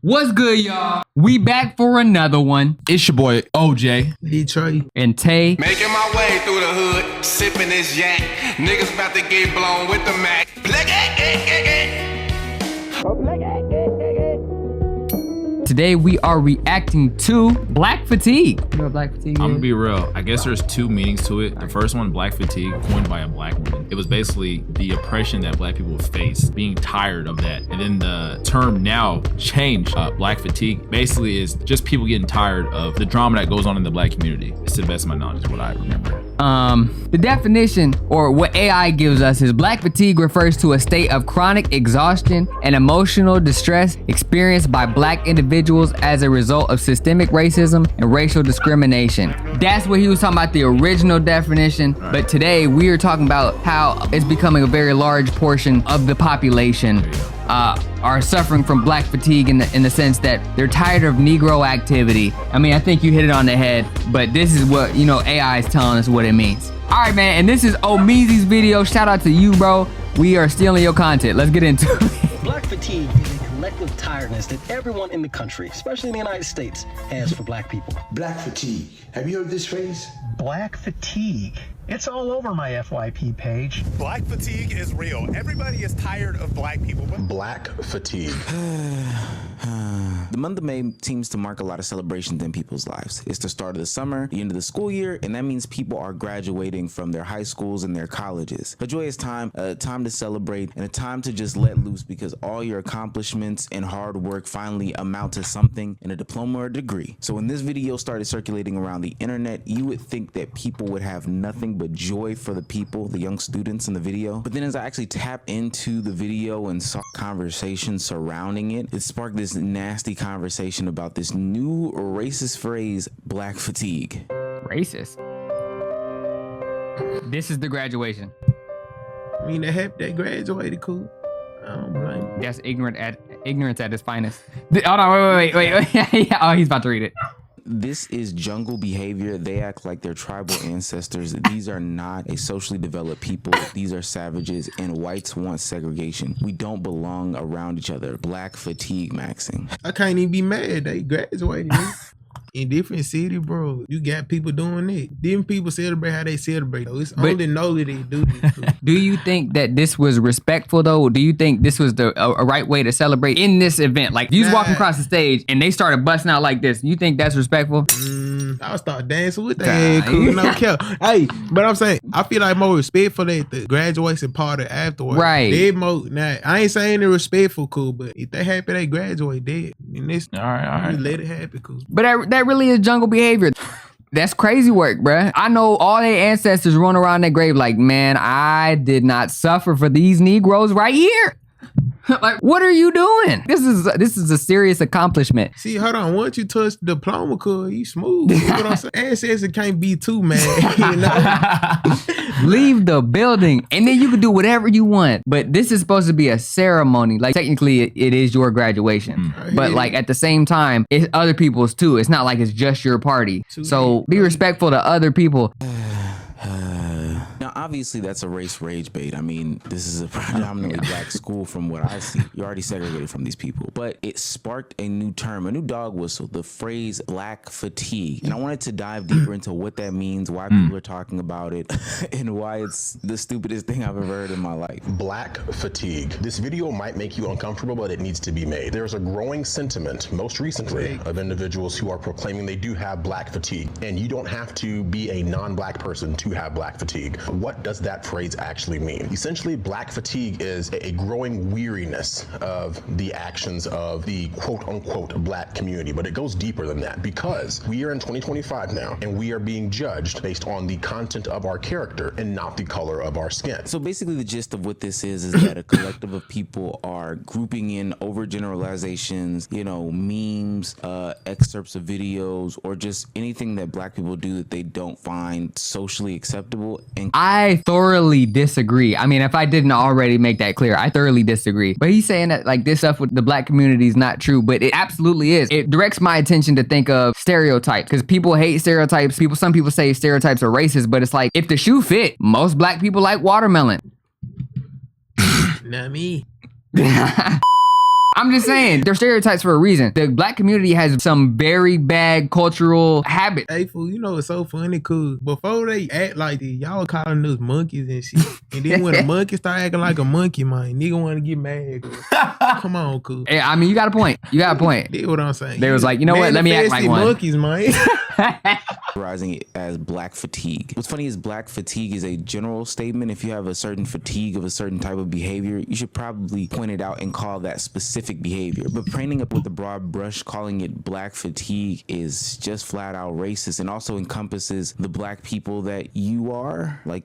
What's good, y'all? We back for another one. It's your boy OJ, Detroit, and Tay. Making my way through the hood, sipping this yak. Niggas about to get blown with the Mac. Today we are reacting to Black Fatigue. You know what Black Fatigue is? I'm gonna be real. I guess there's two meanings to it. The first one, Black Fatigue, coined by a black woman. It was basically the oppression that black people face, being tired of that. And then the term now changed. Black Fatigue basically is just people getting tired of the drama that goes on in the black community. It's to the best of my knowledge, is what I remember. The definition, or what AI gives us, is Black Fatigue refers to a state of chronic exhaustion and emotional distress experienced by black individuals as a result of systemic racism and racial discrimination. That's what he was talking about, the original definition. Right. But today we are talking about how it's becoming a very large portion of the population are suffering from Black Fatigue in the sense that they're tired of Negro activity. I mean, I think you hit it on the head, but this is what, you know, AI is telling us what it means. All right, man, and this is Ohmeezzy's video. Shout out to you, bro. We are stealing your content. Let's get into it. Black fatigue is a collective tiredness that everyone in the country, especially in the United States, has for black people. Black fatigue. Have you heard this phrase? Black fatigue. It's all over my FYP page. Black fatigue is real. Everybody is tired of black people. Black fatigue. The month of May seems to mark a lot of celebrations in people's lives. It's the start of the summer, the end of the school year, and that means people are graduating from their high schools and their colleges. A joyous time, a time to celebrate, and a time to just let loose because all your accomplishments and hard work finally amount to something in a diploma or a degree. So when this video started circulating around the internet, you would think that people would have nothing but joy for the people, the young students in the video. But then as I actually tapped into the video and saw conversations surrounding it, it sparked this nasty conversation about this new racist phrase, Black Fatigue. Racist. This is the graduation. I mean, they graduated, cool. I don't blame them. That's ignorance at its finest. Hold on, wait. Yeah, oh, he's about to read it. This is jungle behavior. They act like they're tribal ancestors. These are not a socially developed people. These are savages, and whites want segregation. We don't belong around each other. Black fatigue maxing. I can't even be mad. They graduated. In different city, bro. You got people doing it. Different people celebrate how they celebrate, though. It's only know that they do this. Do you think that this was respectful, though? Do you think this was a right way to celebrate in this event? Like, you was walking across the stage and they started busting out like this. You think that's respectful? I'll start dancing with that head, cool, no care. Hey, but I'm saying, I feel like more respectful that the graduation party afterwards. Right. They more, now, I ain't saying they're respectful, cool, but if they happy they graduate, dead. And this, All right. let it happen, cool. But that really is jungle behavior. That's crazy work, bruh. I know all their ancestors run around their grave like, man, I did not suffer for these Negroes right here. Like, what are you doing? This is a serious accomplishment. See, hold on. Once you touch the diploma, cuz you smooth. You know what I'm saying? Ancestor can't be too mad. You know? Leave the building, and then you can do whatever you want. But this is supposed to be a ceremony. Like, technically, it is your graduation. But like at the same time, it's other people's too. It's not like it's just your party. So be respectful to other people. Now, obviously, that's a race rage bait. I mean, this is a predominantly black school from what I see. You're already segregated from these people. But it sparked a new term, a new dog whistle, the phrase Black Fatigue. And I wanted to dive deeper into what that means, why people are talking about it, and why it's the stupidest thing I've ever heard in my life. Black fatigue. This video might make you uncomfortable, but it needs to be made. There's a growing sentiment, most recently, of individuals who are proclaiming they do have black fatigue. And you don't have to be a non-black person to have black fatigue. What does that phrase actually mean? Essentially, black fatigue is a growing weariness of the actions of the quote-unquote black community, but it goes deeper than that because we are in 2025 now, and we are being judged based on the content of our character and not the color of our skin. So basically, the gist of what this is that a collective of people are grouping in overgeneralizations, you know, memes, excerpts of videos, or just anything that black people do that they don't find socially acceptable. And I thoroughly disagree. I mean, if I didn't already make that clear, I thoroughly disagree. But he's saying that like this stuff with the black community is not true, but it absolutely is. It directs my attention to think of stereotypes because people hate stereotypes. Some people say stereotypes are racist, but it's like if the shoe fit, most black people like watermelon. Not me. I'm just saying, they're stereotypes for a reason. The black community has some very bad cultural habits. Hey, fool, you know it's so funny, cause before they act like this, y'all calling us monkeys and shit. And then when a monkey start acting like a monkey, man, nigga want to get mad. Come on, cuz. I mean, you got a point. You got a point. That's what I'm saying. They was like, you know what? Let me act like one. Monkeys, man. Rising it as black fatigue. What's funny is black fatigue is a general statement. If you have a certain fatigue of a certain type of behavior, you should probably point it out and call that specific behavior. But painting up with a broad brush, calling it black fatigue is just flat out racist, and also encompasses the black people that you are. Like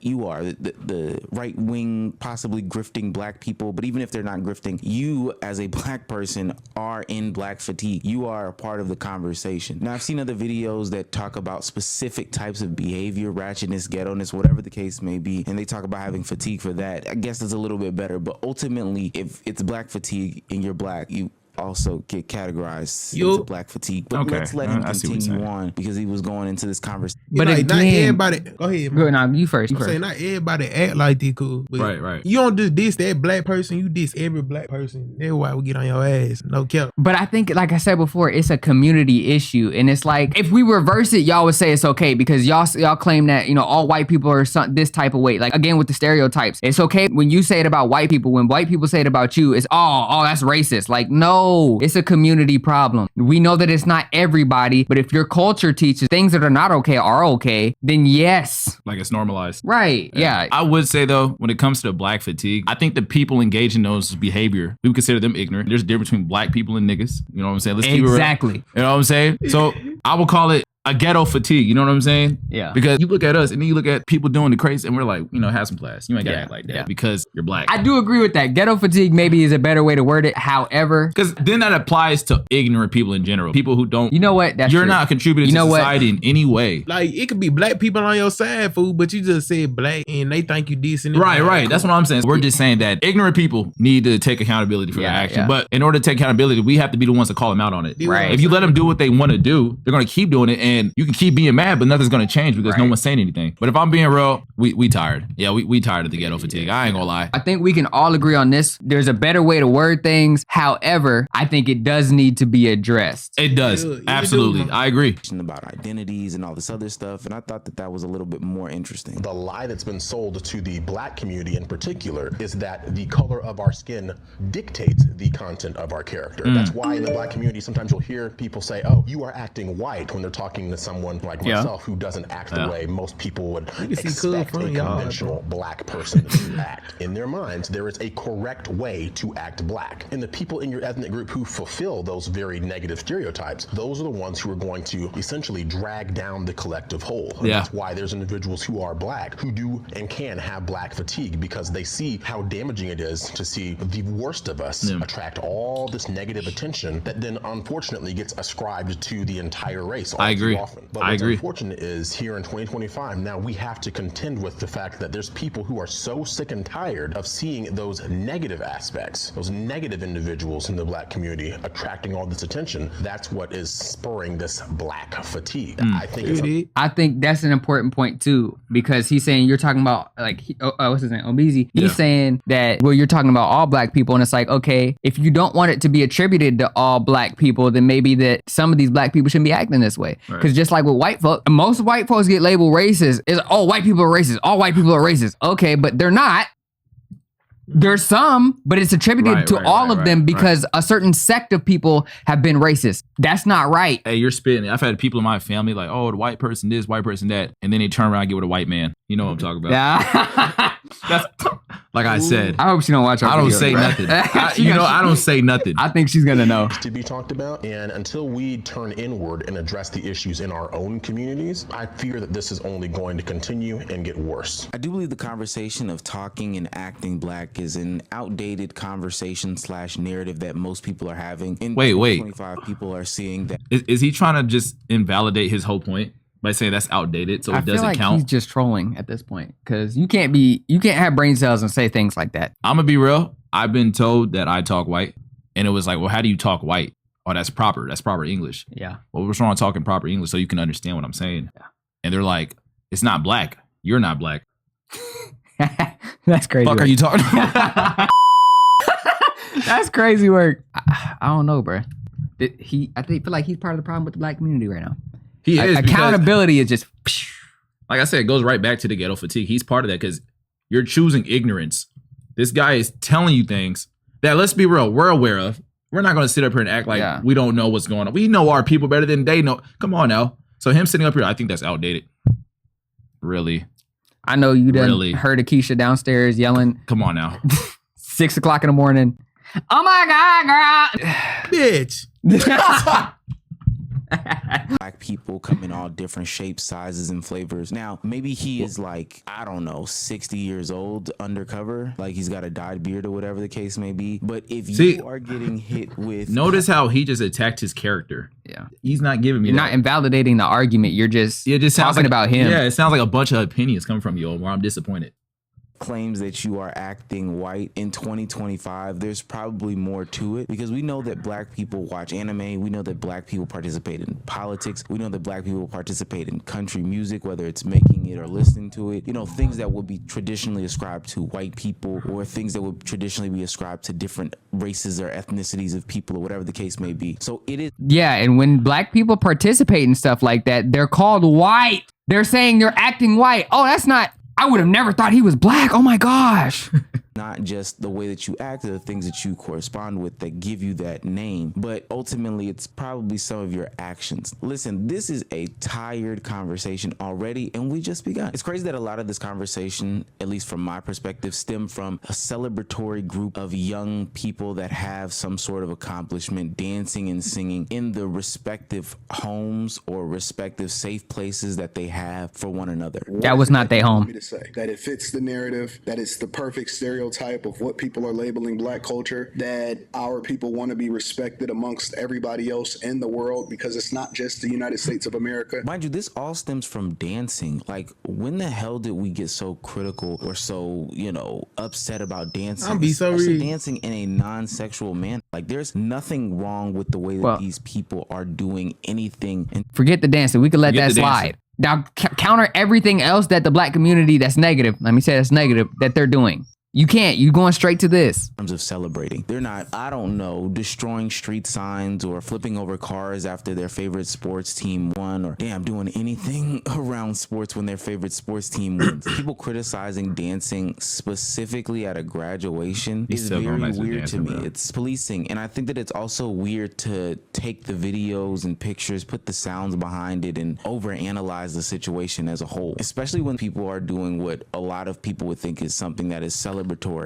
you are the right wing, possibly grifting black people. But even if they're not grifting, you as a black person are in black fatigue. You are a part of the conversation. Now, I've seen other videos that talk about specific types of behavior, ratchetness, ghetto-ness, whatever the case may be, and they talk about having fatigue for that. I guess it's a little bit better, but ultimately, if it's black fatigue and you're black, you also get categorized into black fatigue. But let's let him continue on, because he was going into this conversation. But like, not everybody. Go ahead, man. Good, now you first. I'm saying not everybody act like this, cool. Right. You don't just diss that black person. You diss every black person. That's why we get on your ass. No cap. But I think, like I said before, it's a community issue, and it's like if we reverse it, y'all would say it's okay because y'all claim that all white people are this type of way. Like again with the stereotypes, it's okay when you say it about white people. When white people say it about you, it's oh that's racist. Like no. It's a community problem. We know that it's not everybody, but if your culture teaches things that are not okay are okay, then yes. Like it's normalized. Right, yeah. I would say though, when it comes to black fatigue, I think the people engaged in those behavior, we would consider them ignorant. There's a difference between black people and niggas. You know what I'm saying? Let's keep it real. Exactly. You know what I'm saying? So I would call it a ghetto fatigue, you know what I'm saying? Yeah. Because you look at us and then you look at people doing the crazy and we're like, have some class. You ain't gotta act like that because you're black. I do agree with that. Ghetto fatigue maybe is a better way to word it. However, because then that applies to ignorant people in general. People who don't. You know what? That's you're true. not contributing to society in any way. Like it could be black people on your side, fool, but you just said black and they think you decent. Right. That's what I'm saying. We're just saying that ignorant people need to take accountability for their action. But in order to take accountability, we have to be the ones to call them out on it. Right. If you let them do what they want to do, they're going to keep doing it, and you can keep being mad, but nothing's going to change because no one's saying anything. But if I'm being real, we tired. Yeah, we tired of the ghetto fatigue. I ain't gonna lie. I think we can all agree on this. There's a better way to word things. However, I think it does need to be addressed. It does. Absolutely. I agree. About identities and all this other stuff, and I thought that was a little bit more interesting. The lie that's been sold to the black community in particular is that the color of our skin dictates the content of our character. That's why in the black community, sometimes you'll hear people say, oh, you are acting white when they're talking to someone like myself who doesn't act the way most people would expect a conventional black person to act. In their minds, there is a correct way to act black. And the people in your ethnic group who fulfill those very negative stereotypes, those are the ones who are going to essentially drag down the collective whole. And that's why there's individuals who are black who do and can have black fatigue, because they see how damaging it is to see the worst of us attract all this negative attention that then unfortunately gets ascribed to the entire race all too often. But what's unfortunate is here in 2025, now we have to contend with the fact that there's people who are so sick and tired of seeing those negative aspects, those negative individuals in the black community attracting all this attention. That's what is spurring this black fatigue. I think that's an important point too, because he's saying, you're talking about like, what's his name? Ohmeezzy. He's saying that, well, you're talking about all black people, and it's like, okay, if you don't want it to be attributed to all black people, then maybe that some of these black people shouldn't be acting this way. Because just like with white folks, most white folks get labeled racist. Is all white people are racist. All white people are racist. Okay, but they're not. There's some, but it's attributed to all of them because a certain sect of people have been racist. That's not right. Hey, you're spitting. I've had people in my family like, oh, the white person this, white person that, and then they turn around and get with a white man. You know what I'm talking about? Yeah. That's like I said. I hope she don't watch our I don't video, say nothing. I don't say nothing. I think she's gonna know. To be talked about, and until we turn inward and address the issues in our own communities, I fear that this is only going to continue and get worse. I do believe the conversation of talking and acting black is an outdated conversation / narrative that most people are having. In 2025, people are seeing that. Is he trying to just invalidate his whole point by saying that's outdated, so it doesn't count? I feel like he's just trolling at this point, because you can't have brain cells and say things like that. I'm gonna be real. I've been told that I talk white, and it was like, well, how do you talk white? Oh, that's proper English. Yeah. Well, what's wrong with talking proper English so you can understand what I'm saying? Yeah. And they're like, it's not black. You're not black. That's crazy. Fuck, are you talking about? That's crazy work. I don't know, bro. I feel like he's part of the problem with the black community right now. He is. Accountability is just. Like I said, it goes right back to the ghetto fatigue. He's part of that because you're choosing ignorance. This guy is telling you things that, let's be real, we're aware of. We're not going to sit up here and act like we don't know what's going on. We know our people better than they know. Come on now. So him sitting up here, I think that's outdated. Really. I know you done heard Akeisha downstairs yelling. Come on now. 6 o'clock in the morning. Oh my God, girl. Bitch. Black people come in all different shapes, sizes, and flavors. Now, maybe he is like, I don't know, 60 years old undercover. Like he's got a dyed beard or whatever the case may be. But if you are getting hit with... Notice how he just attacked his character. Yeah. He's not giving me You're not invalidating the argument. You're just talking about him. Yeah, it sounds like a bunch of opinions coming from you, where I'm disappointed. Claims that you are acting white in 2025, there's probably more to it because we know that black people watch anime. We know that black people participate in politics. We know that black people participate in country music, whether it's making it or listening to it. You know, things that would be traditionally ascribed to white people or things that would traditionally be ascribed to different races or ethnicities of people or whatever the case may be. So it is. Yeah. And when black people participate in stuff like that, they're called white. They're saying they're acting white. Oh, that's not. I would have never thought he was black. Oh my gosh. Not just the way that you act or the things that you correspond with that give you that name, but ultimately it's probably some of your actions. Listen, this is a tired conversation already, and we just begun. It's crazy that a lot of this conversation, at least from my perspective, stem from a celebratory group of young people that have some sort of accomplishment, dancing and singing in the respective homes or respective safe places that they have for one another. That was not their home. That it fits the narrative, that it's the perfect stereotype of what people are labeling black culture, that our people want to be respected amongst everybody else in the world because it's not just the United States of America. Mind you, this all stems from dancing. Like, when the hell did we get so critical or so, you know, upset about dancing? I'll be so especially dancing in a non-sexual manner. Like, there's nothing wrong with the way that these people are doing anything. And forget the dancing. We could let that slide. Now, counter everything else that the black community that's negative, let me say that's negative, that they're doing. You can't. You're going straight to this. In terms of celebrating, they're not, I don't know, destroying street signs or flipping over cars after their favorite sports team won, or damn, doing anything around sports when their favorite sports team wins. People criticizing dancing specifically at a graduation is very weird to me. It's policing, and I think that it's also weird to take the videos and pictures, put the sounds behind it, and overanalyze the situation as a whole, especially when people are doing what a lot of people would think is something that is celebratory.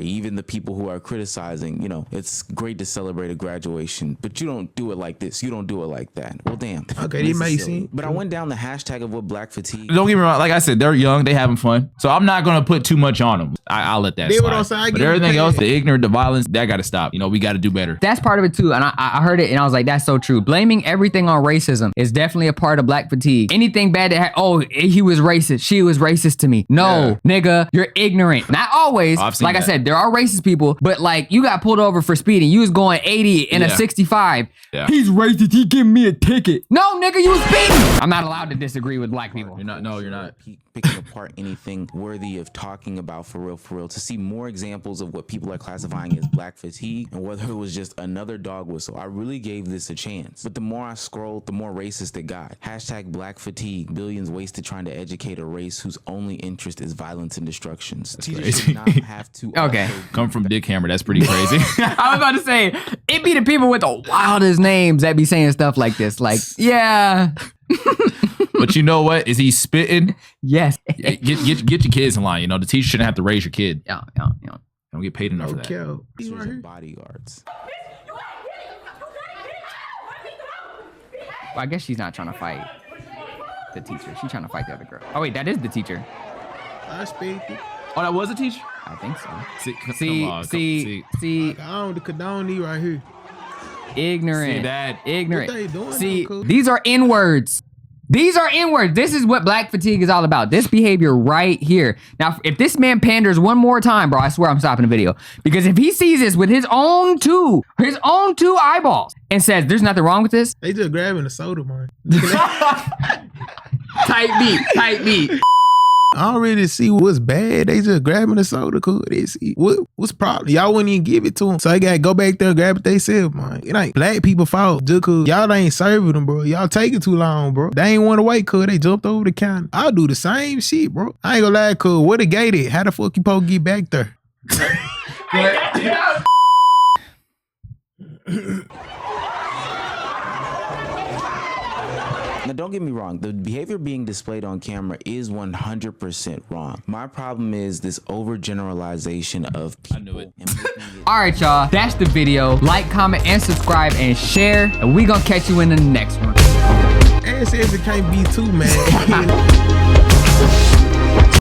Even the people who are criticizing, you know, it's great to celebrate a graduation, but you don't do it like this. You don't do it like that. Well, damn. Okay, it makes sense. But I went down the hashtag of what black fatigue. Don't get me wrong. Like I said, they're young. They having fun. So I'm not going to put too much on them. I'll let that slide. But everything else, the ignorant, the violence, that got to stop. You know, we got to do better. That's part of it too. And I heard it and I was like, that's so true. Blaming everything on racism is definitely a part of black fatigue. Anything bad that he was racist. She was racist to me. No, nigga, you're ignorant. Not always. Like I said, there are racist people, but like you got pulled over for speeding. You was going 80 in a 65. Yeah. He's racist. He giving me a ticket. No, nigga, you was speeding. I'm not allowed to disagree with black people. You're not. No, you're not. Picking apart anything worthy of talking about for real, to see more examples of what people are classifying as black fatigue and whether it was just another dog whistle. I really gave this a chance, but the more I scrolled, the more racist it got. Hashtag black fatigue, billions wasted trying to educate a race whose only interest is violence and destructions. Teachers should not have to. Okay. Come from Dick Hammer. That's pretty crazy. I was about to say, it be the people with the wildest names that be saying stuff like this. Like, yeah. But you know what? Is he spitting? Yes. Get your kids in line. You know, the teacher shouldn't have to raise your kid. Yeah. Don't get paid enough for that. These are bodyguards. Well, I guess she's not trying to fight the teacher. She's trying to fight the other girl. Oh, wait, that is the teacher. I speak. Oh, that was a teacher? I think so. See. I don't condone you right here. Ignorant. See that? Ignorant. What they doing? See, these are N-words. These are N-words. This is what black fatigue is all about. This behavior right here. Now, if this man panders one more time, bro, I swear I'm stopping the video. Because if he sees this with his own two eyeballs and says, there's nothing wrong with this. They just grabbing a soda, man. Tight beat. I don't really see what's bad. They just grabbing the soda cause they see what's problem. Y'all wouldn't even give it to them. So they gotta go back there and grab it themselves, man. It ain't black people fault just cause y'all ain't serving them, bro. Y'all taking too long, bro. They ain't want to wait cause they jumped over the counter. I'll do the same shit, bro. I ain't gonna lie, cause where the gate at? How the fuck you supposed to get back there? Now, don't get me wrong. The behavior being displayed on camera is 100% wrong. My problem is this overgeneralization of people. I knew it. All right, y'all. That's the video. Like, comment, and subscribe, and share. And we gonna catch you in the next one. Ass says it can't be too, man.